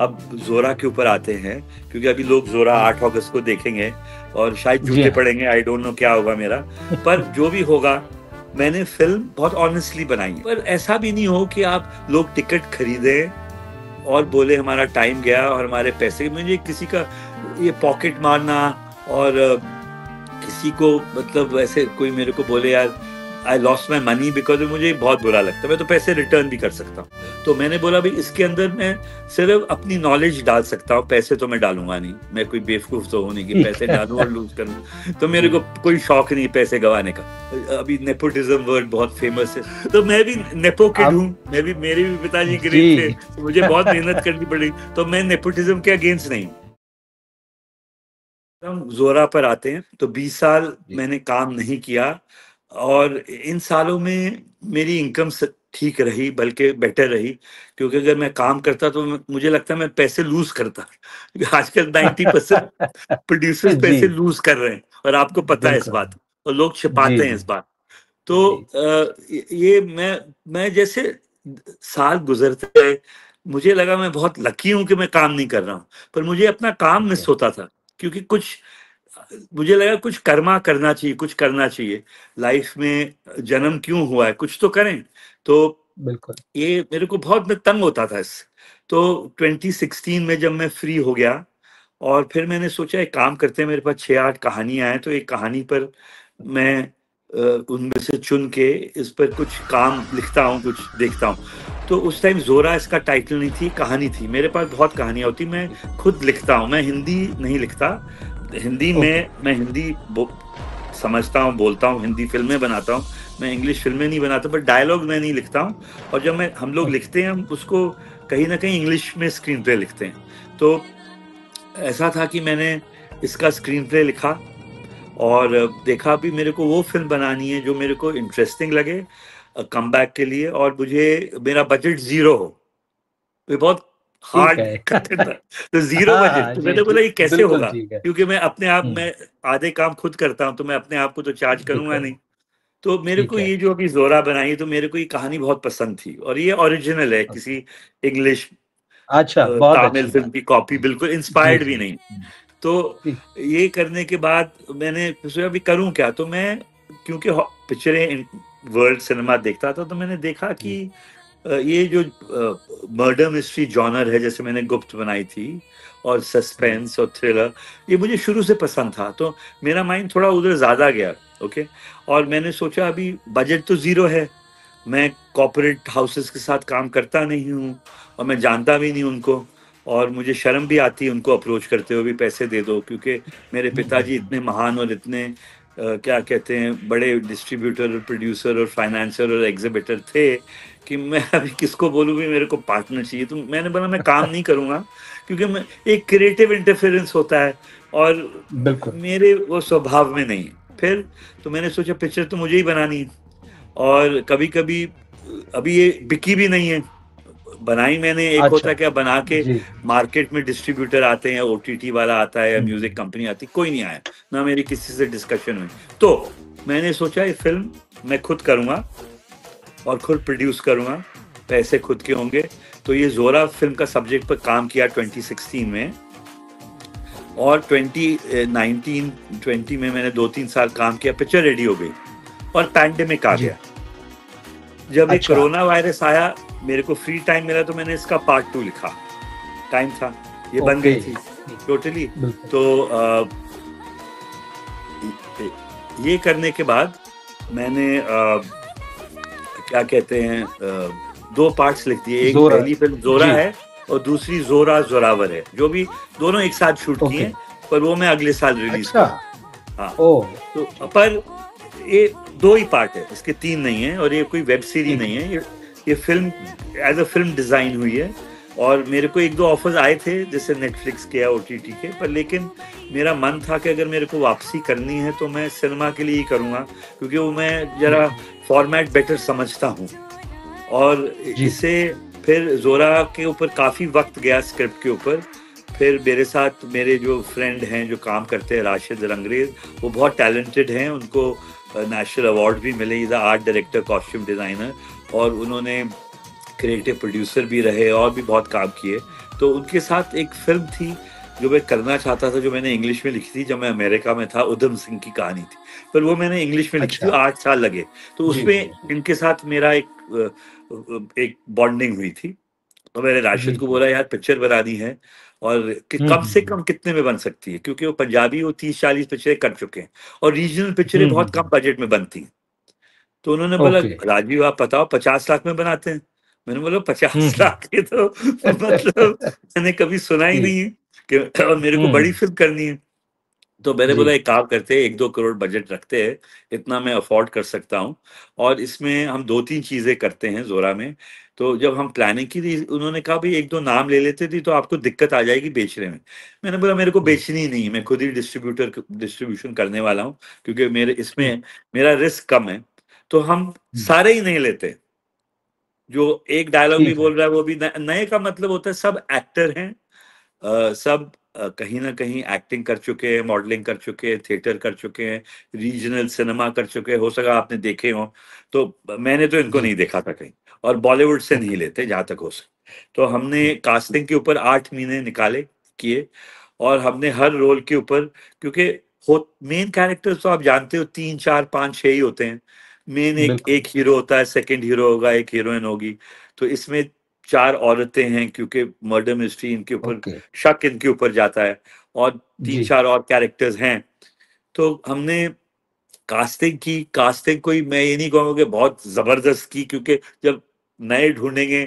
अब जोरा के ऊपर आते हैं, क्योंकि अभी लोग जोरा 8 अगस्त को देखेंगे और शायद जी जूते हाँ। पड़ेंगे, आई डोंट नो क्या होगा मेरा, पर जो भी होगा मैंने फिल्म बहुत ऑनेस्टली बनाई है। पर ऐसा भी नहीं हो कि आप लोग टिकट खरीदें और बोले हमारा टाइम गया और हमारे पैसे। मुझे किसी का ये पॉकेट मारना और किसी को मतलब ऐसे कोई मेरे को बोले यार I lost my money because, मुझे बहुत बुरा लगता है। मैं तो पैसे रिटर्न भी कर सकता हूँ। तो मैंने बोला भाई इसके अंदर मैं सिर्फ अपनी नॉलेज डाल सकता हूँ, पैसे तो मैं डालूंगा नहीं। मैं कोई बेवकूफ तो हूँ नहीं कि पैसे डालूं और लूज करूँ। तो मेरे को कोई शौक नहीं पैसे गंवाने का। अभी नेपोटिज्म वर्ड बहुत फेमस है, तो मैं भी नेपो किड हूँ। मैं भी, मेरे भी पिताजी गरीब थे, तो मुझे बहुत मेहनत करनी पड़ी। तो मैं नेपोटिज्म के अगेंस्ट नहीं। हम जोरा पर आते हैं तो 20 साल मैंने काम नहीं किया, और इन सालों में मेरी इनकम ठीक रही, बल्कि बेटर रही। क्योंकि अगर मैं काम करता तो मुझे लगता है मैं पैसे लूज करता। आजकल 90% प्रोड्यूसर्स पैसे जी, लूज कर रहे हैं, और आपको पता है इस बिल्कुल। बात, और लोग जी, छिपाते हैं जी, इस बात। तो जी। ये मैं जैसे साल गुजरते गए, मुझे लगा मैं बहुत लकी हूं कि मैं काम नहीं कर रहा हूं, पर मुझे अपना काम ओके, मिस होता था। क्योंकि कुछ मुझे लगा कुछ कर्मा करना चाहिए, कुछ करना चाहिए लाइफ में। जन्म क्यों हुआ है, कुछ तो करें। तो बिल्कुल। ये मेरे को बहुत, मैं तंग होता था इससे। तो 2016 में जब मैं फ्री हो गया, और फिर मैंने सोचा एक काम करते हैं, मेरे पास 6-8 कहानियां हैं, तो एक कहानी पर मैं उनमें से चुन के इस पर कुछ काम लिखता हूँ, कुछ देखता हूँ। तो उस टाइम जोरा इसका टाइटल नहीं थी, कहानी थी। मेरे पास बहुत कहानियां होती, मैं खुद लिखता हूँ। मैं हिंदी नहीं लिखता। हिंदी ओके, में मैं हिंदी समझता हूँ, बोलता हूँ, हिंदी फिल्में बनाता हूँ। मैं इंग्लिश फिल्में नहीं बनाता, पर डायलॉग मैं नहीं लिखता हूँ। और जब हम लोग ओके। लिखते हैं, हम उसको कहीं ना कहीं इंग्लिश में स्क्रीन प्ले लिखते हैं। तो ऐसा था कि मैंने इसका स्क्रीन प्ले लिखा, और देखा भी मेरे को वो फिल्म बनानी है जो मेरे को इंटरेस्टिंग लगे कमबैक के लिए, और मुझे मेरा बजट जीरो हो। ये बहुत ठीक हार्ड है। कंटेंट था। तो जीरो हाँ, बजट, हाँ। तो जी, मैंने जी। बोला ये कैसे बिल्कुल होगा, ठीक है। क्योंकि मैं अपने आप हुँ, मैं आधे काम खुद करता हूँ, तो मैं अपने आप को तो चार्ज करूंगा बिल्कुल। नहीं। तो मेरे ठीक को है। ये जो अभी जोरा बनाई, तो मेरे को ये कहानी बहुत पसंद थी, और ये ओरिजिनल है, ओके। किसी इंग्लिश अच्छा, बहुत तामिल अच्छी फिल्म बात की है। कॉपी, बिल्कुल जी, इंस्पायर्ड भी जी। नहीं। हुँ, तो ठीक। ये करने के बाद मैंने सोचा अभी करूं क्या। तो मैं, क्योंकि पिक्चरें वर्ल्ड सिनेमा देखता था, तो मैंने देखा कि जी। ये जो मर्डर मिस्ट्री जॉनर है, जैसे मैंने गुप्त बनाई थी, और जी। सस्पेंस और थ्रिलर, ये मुझे शुरू से पसंद था। तो मेरा माइंड थोड़ा उधर ज्यादा गया। ओके। और मैंने सोचा अभी बजट तो जीरो है, मैं कॉर्पोरेट हाउसेस के साथ काम करता नहीं हूँ, और मैं जानता भी नहीं उनको, और मुझे शर्म भी आती है उनको अप्रोच करते हुए भी पैसे दे दो, क्योंकि मेरे हुँ, हुँ, पिताजी हुँ। इतने महान और इतने क्या कहते हैं, बड़े डिस्ट्रीब्यूटर और प्रोड्यूसर और फाइनेंसर और एग्जिबिटर थे, कि मैं अभी किसको बोलूँ भी मेरे को पार्टनर चाहिए। तो मैंने बोला मैं काम नहीं करूँगा, क्योंकि मैं, एक क्रिएटिव इंटरफेरेंस होता है, और बिल्कुल। मेरे वो स्वभाव में नहीं है। फिर तो मैंने सोचा पिक्चर तो मुझे ही बनानी है, और कभी कभी अभी ये बिकी भी नहीं है। बनाई मैंने, एक अच्छा। होता क्या, बना के जी। मार्केट में डिस्ट्रीब्यूटर आते हैं, ओटीटी वाला आता है, या हुँ, म्यूजिक हुँ। कंपनी आती, कोई नहीं आया। ना मेरी किसी से डिस्कशन हुई। तो मैंने सोचा ये फिल्म मैं खुद करूंगा, और खुद प्रोड्यूस करूंगा, पैसे खुद के होंगे। तो ये जोरा फिल्म का सब्जेक्ट पर काम किया 2016 में, और 2019-20 में मैंने 2-3 साल काम किया, पिक्चर रेडी हो गई, और पैंडेमिक आ जी। गया। जब ये अच्छा। कोरोना वायरस आया, मेरे को फ्री टाइम मिला, तो मैंने इसका पार्ट 2 लिखा। टाइम था, ये बन ओके। गई थी टोटली। बिल्कुल। तो ये करने के बाद मैंने क्या कहते हैं, 2 पार्ट्स लिख दिए। एक ज़ोर पहली फिल्म जोरा जी। है, और दूसरी जोरा जोरावर है, जो भी दोनों एक साथ शूट किए ओके। हैं, पर वो मैं अगले साल रिलीज अच्छा। करूँ। हाँ। ओह! तो पर ये 2 ही पार्ट है, इसके 3 नहीं है, और ये कोई वेब सीरीज ठीक नहीं है। है। ये film as a film design हुई है। और मेरे को 1-2 ऑफर्स आए थे, जैसे नेटफ्लिक्स के या ओटीटी के, पर लेकिन मेरा मन था कि अगर मेरे को वापसी करनी है, तो मैं सिनेमा के लिए ही करूँगा, क्योंकि वो मैं जरा बिल्कुल। फॉर्मेट बेटर समझता हूँ। और जी। इससे फिर जोरा के ऊपर काफ़ी वक्त गया, स्क्रिप्ट के ऊपर। फिर मेरे साथ मेरे जो फ्रेंड हैं जो काम करते हैं, राशिद रंगरेज, वो बहुत टैलेंटेड हैं, उनको नेशनल अवार्ड भी मिले, is art director, costume designer, और उन्होंने क्रिएटिव प्रोड्यूसर भी रहे और भी बहुत काम किए। तो उनके साथ एक फिल्म थी जो मैं करना चाहता था, जो मैंने इंग्लिश में लिखी थी जब मैं अमेरिका में था, उधम सिंह की कहानी थी, पर वो मैंने इंग्लिश में लिखी थी, अच्छा। 8 साल लगे। तो जी, उसमें जी, जी। इनके साथ मेरा एक बॉन्डिंग हुई थी। तो मैंने जी, राशिद को जी। बोला, यार पिक्चर बनानी है और हुँ, कम हुँ, से हुँ। कम कितने में बन सकती है, क्योंकि वो पंजाबी, वो 30-40 पिक्चरें कर चुके हैं और रीजनल पिक्चरें हुँ, हुँ, बहुत कम हुँ। बजट में बनती हैं। तो उन्होंने बोला, ओके। राजीव आप बताओ 50 लाख में बनाते हैं। मैंने बोला हुँ, 50 हुँ। लाख ये तो मतलब मैंने कभी सुना ही जी। नहीं है कि, और मेरे को बड़ी हुँ। फिल्म करनी है। तो मैंने जी। बोला एक काम करते हैं, 1-2 करोड़ बजट रखते हैं, इतना मैं अफोर्ड कर सकता हूँ और इसमें हम 2-3 चीज़ें करते हैं ज़ोरा में। तो जब हम प्लानिंग की थी, उन्होंने कहा भई 1-2 नाम ले लेते थे तो आपको दिक्कत आ जाएगी बेचने में। मैंने बोला मेरे को हुँ, बेचनी ही नहीं है, मैं खुद ही डिस्ट्रीब्यूशन करने वाला हूँ, क्योंकि मेरे हुँ। इसमें मेरा रिस्क कम है। तो हम हुँ। सारे ही नहीं लेते। जो एक डायलॉग भी ठीक है। बोल रहा है वो भी नए का मतलब होता है सब एक्टर हैं। सब कहीं न कहीं एक्टिंग कर चुके हैं, मॉडलिंग कर चुके हैं, थिएटर कर चुके हैं, रीजनल सिनेमा कर चुके हैं, हो सका आपने देखे हों। तो मैंने तो इनको जी। नहीं देखा था कहीं, और बॉलीवुड से नहीं ओके। लेते जहाँ तक हो सके। तो हमने हुँ। कास्टिंग के ऊपर 8 महीने निकाले, किए, और हमने हर रोल के ऊपर, क्योंकि हो मेन कैरेक्टर्स तो आप जानते हो 3, 4, 5, 6 ही होते हैं। मेन एक बिल्कुल। एक हीरो होता है, सेकंड हीरो होगा, एक हीरोइन होगी। तो इसमें 4 औरतें हैं, क्योंकि मर्डर मिस्ट्री इनके ऊपर, ओके। शक इनके ऊपर जाता है, और जी। 3-4 और कैरेक्टर्स हैं। तो हमने कास्टिंग की, कास्टिंग कोई मैं ये नहीं कहूँगा कि बहुत ज़बरदस्त की, क्योंकि जब नए ढूँढेंगे,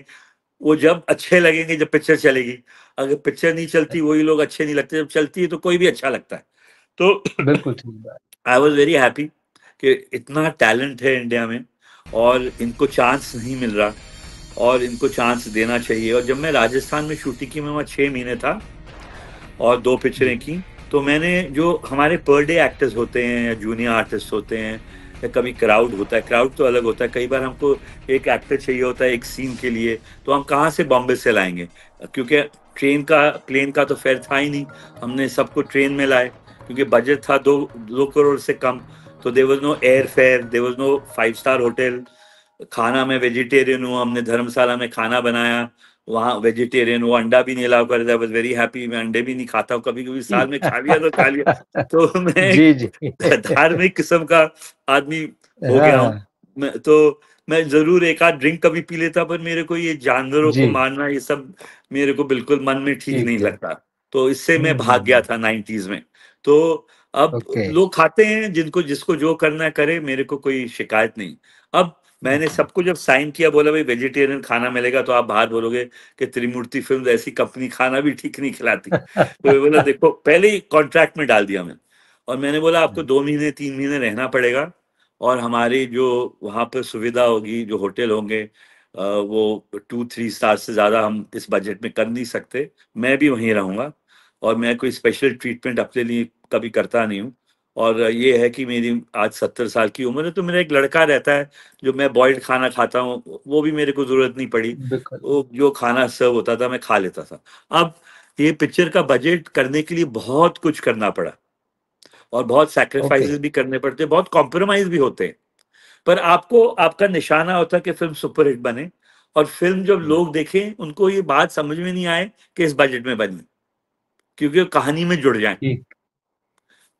वो जब अच्छे लगेंगे जब पिक्चर चलेगी। अगर पिक्चर नहीं चलती, वही लोग अच्छे नहीं लगते, जब चलती है तो कोई भी अच्छा लगता है। तो बिल्कुल ठीक बात। आई वाज़ वेरी हैप्पी कि इतना टैलेंट है इंडिया में और इनको चांस नहीं मिल रहा, और इनको चांस देना चाहिए। और जब मैं राजस्थान में शूटिंग की, मैं वहाँ 6 महीने था और 2 पिक्चरें जी। की। तो मैंने, जो हमारे पर डे एक्टर्स होते हैं या जूनियर आर्टिस्ट होते हैं, या कभी क्राउड होता है, क्राउड तो अलग होता है। कई बार हमको एक एक्टर चाहिए होता है एक सीन के लिए, तो हम कहाँ से बॉम्बे से लाएँगे? क्योंकि प्लेन का तो फेयर था ही नहीं। हमने सबको ट्रेन में लाए, क्योंकि बजट था 2 करोड़ से कम। तो there was no air fare, there was no 5 star hotel. खाना, मैं वेजिटेरियन हूँ, हमने धर्मशाला में खाना बनाया, वहाँ वेजिटेरियन, वो अंडा भी नहीं अलाउ कर रहे थे। आई वाज़ वेरी हैप्पी, मैं अंडे भी नहीं खाता हूँ, कभी-कभी साल में खा लिया तो खा लिया। तो मैं एक जी, जी। धार्मिक किस्म का आदमी हो हाँ, गया हूँ। हाँ। मैं ज़रूर एक आध ड्रिंक कभी पी लेता, पर मेरे को ये जानवरों को जी, मारना, ये सब मेरे को बिल्कुल मन में ठीक ठीक नहीं है। लगता। तो इससे हुँ, मैं हुँ, भाग गया हुँ। था 90s में। तो अब ओके। लोग खाते हैं, जिनको जिसको जो करना है करे, मेरे को कोई शिकायत नहीं। अब मैंने ओके। सबको जब साइन किया, बोला भाई वेजिटेरियन खाना मिलेगा, तो आप बाहर बोलोगे कि त्रिमूर्ति फ़िल्म्स ऐसी कंपनी खाना भी ठीक नहीं खिलाती। तो मैं बोला देखो, पहले ही कॉन्ट्रैक्ट में डाल दिया मैंने, और मैंने बोला आपको 2 महीने 3 महीने रहना पड़ेगा, और हमारी जो वहाँ पे सुविधा होगी, जो होटल होंगे, वो 2-3 स्टार से ज़्यादा हम इस बजट में कर नहीं सकते। मैं भी वहीं रहूँगा, और मैं कोई स्पेशल ट्रीटमेंट अपने लिए कभी करता नहीं हूँ। और ये है कि मेरी आज 70 साल की उम्र है, तो मेरा एक लड़का रहता है, जो मैं बॉइल्ड खाना खाता हूँ, वो भी मेरे को ज़रूरत नहीं पड़ी। बिल्कुल। वो जो खाना सर्व होता था, मैं खा लेता था। अब ये पिक्चर का बजट करने के लिए बहुत कुछ करना पड़ा, और बहुत ओके। सैक्रिफाइसेस भी करने पड़ते हैं, बहुत कॉम्प्रोमाइज़ भी होते हैं। पर आपको, आपका निशाना होता है कि फ़िल्म सुपरहिट बने, और फ़िल्म जब हुँ। लोग देखें, उनको ये बात समझ में नहीं आए कि इस बजट में बनी, क्योंकि वो कहानी में जुड़ जाएँ। ठीक।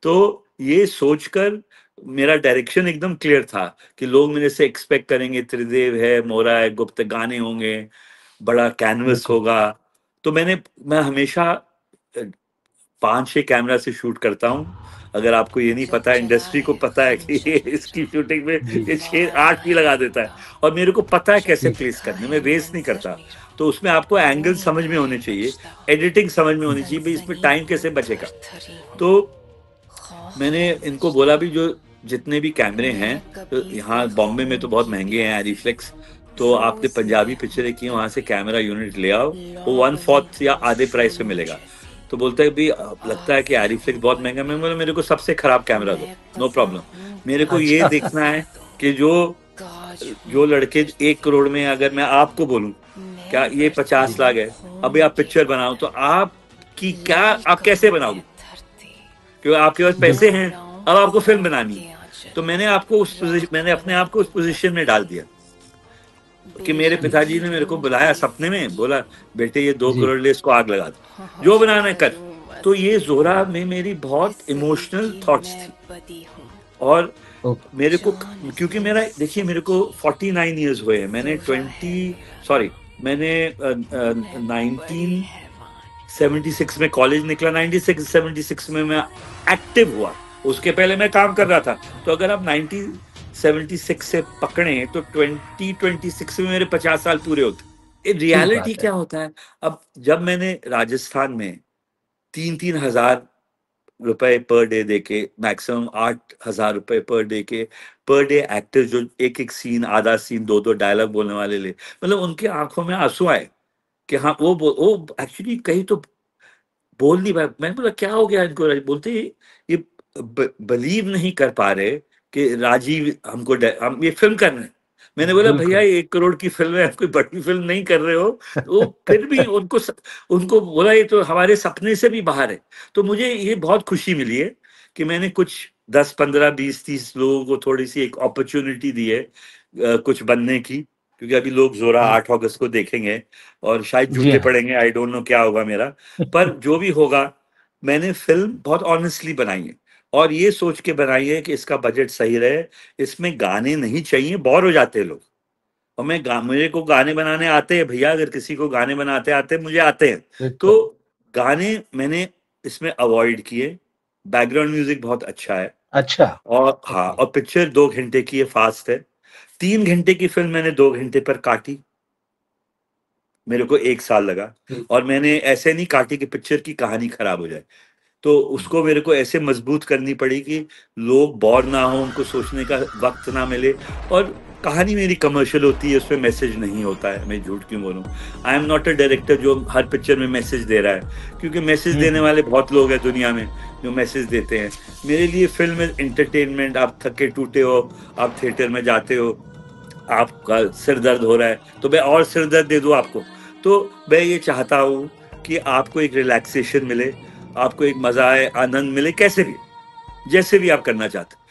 तो ये सोचकर मेरा डायरेक्शन एकदम क्लियर था कि लोग मेरे से एक्सपेक्ट करेंगे, त्रिदेव है, मोरा है, गुप्त गाने होंगे, बड़ा कैनवस बिल्कुल। होगा। तो मैं हमेशा 5-6 कैमरा से शूट करता हूँ। अगर आपको ये नहीं पता है, इंडस्ट्री को पता है कि ये इसकी शूटिंग में जी। ये 6-8 भी लगा देता है, और मेरे को पता है कैसे ठीक। प्लेस करने, मैं वेस्ट नहीं करता। तो उसमें आपको एंगल समझ में होने चाहिए, एडिटिंग समझ में हुँ। होनी चाहिए, भई इसमें टाइम कैसे बचेगा। तो मैंने इनको बोला भी, जो जितने भी कैमरे हैं, तो यहाँ बॉम्बे में तो बहुत महँगे हैं एरीफ्लेक्स, तो आपने पंजाबी पिक्चरें की हैं, वहाँ से कैमरा यूनिट ले आओ, वो 1/4 या आधे प्राइस में मिलेगा। तो बोलता है भई लगता है कि एरीफ्लेक्स बहुत महँगा है। मैंने बोला मेरे को सबसे खराब कैमरा दो, नो प्रॉब्लम। मेरे को ये अच्छा। देखना है कि जो जो लड़के 1 करोड़ में, अगर मैं आपको बोलूँ, क्या ये 50 जी। लाख है, अभी आप पिक्चर बनाओ, तो आप कैसे बनाओगे? क्योंकि आपके पास पैसे बिल्कुल। हैं, अब आपको फ़िल्म बनानी है। तो मैंने अपने आप को उस पोज़ीशन में डाल दिया। कि मेरे जी, पिताजी ने मेरे को बुलाया सपने में, बोला बेटे ये 2 जी। करोड़ ले, इसको आग लगा दो, जो बनाना है कर। तो ये ज़ोरा में मेरी बहुत इमोशनल थॉट्स थी। और ओके। मेरे को, क्योंकि मेरा देखिए मेरे को 49 इयर्स हुए हैं, मैंने 20 सॉरी मैंने 1976 में कॉलेज निकला, 96 में मैं एक्टिव हुआ। उसके पहले मैं काम कर रहा था। तो अगर आप 1976 से पकड़ें तो 2026 में मेरे 50 साल पूरे होते। ठीक रियलिटी बात है। क्या होता है, अब जब मैंने राजस्थान में 3-3 हजार रुपए पर डे देके, मैक्सिमम 8,000 रुपए पर डे के, पर डे एक्टर जो एक एक सीन, आधा सीन, दो दो डायलॉग बोलने वाले ले, मतलब उनकी आंखों में आंसू आए कि हाँ वो एक्चुअली कहीं तो बोल नहीं पाए। मैंने बोला क्या हो गया इनको, बोलते ये बिलीव नहीं कर पा रहे कि राजीव हम ये फिल्म कर रहे हैं। मैंने बोला भैया बिल्कुल। ये 1 करोड़ की फिल्म है, आप कोई बड़ी फिल्म नहीं कर रहे हो। तो फिर भी उनको बोला ये तो हमारे सपने से भी बाहर है। तो मुझे ये बहुत खुशी मिली है कि मैंने कुछ 10 15 20 30 लोगों को थोड़ी सी एक अपॉर्चुनिटी दी है कुछ बनने की। क्योंकि अभी लोग ज़ोरा जी। 8 अगस्त को देखेंगे और शायद जी जूते हाँ। पड़ेंगे, आई डोंट नो क्या होगा मेरा। पर जो भी होगा, मैंने फ़िल्म बहुत ऑनेस्टली बनाई है और ये सोच के बनाई है कि इसका बजट सही रहे, इसमें गाने नहीं चाहिए, बोर हो जाते हैं लोग। और मेरे को गाने बनाने आते हैं भैया, अगर किसी को गाने बनाते आते हैं, मुझे आते हैं। बिल्कुल। तो गाने मैंने इसमें अवॉइड किए, बैकग्राउंड म्यूज़िक बहुत अच्छा है। अच्छा। और हाँ, ओके। और पिक्चर 2 घंटे की है, फास्ट है। 3 घंटे की फ़िल्म मैंने 2 घंटे पर काटी, मेरे को 1 साल लगा। जी। और मैंने ऐसे नहीं काटी कि पिक्चर की कहानी खराब हो जाए। तो उसको मेरे को ऐसे मजबूत करनी पड़ी कि लोग बोर ना हो, उनको सोचने का वक़्त ना मिले। और कहानी मेरी कमर्शियल होती है, उसमें मैसेज नहीं होता है, मैं झूठ क्यों बोलूँ। I am not a director जो हर पिक्चर में मैसेज दे रहा है, क्योंकि मैसेज हुँ, देने हुँ। वाले बहुत लोग हैं दुनिया में जो मैसेज देते हैं। मेरे लिए फ़िल्म इज़ एंटरटेनमेंट। आप थके-टूटे हो, आप थिएटर में जाते हो, आपका सिर दर्द हो रहा है, तो मैं और सिर दर्द दे दूँ आपको। तो मैं ये चाहता हूँ कि आपको एक रिलैक्सेशन मिले, आपको एक मज़ा आए, आनंद मिले, कैसे भी, जैसे भी आप करना चाहते हैं।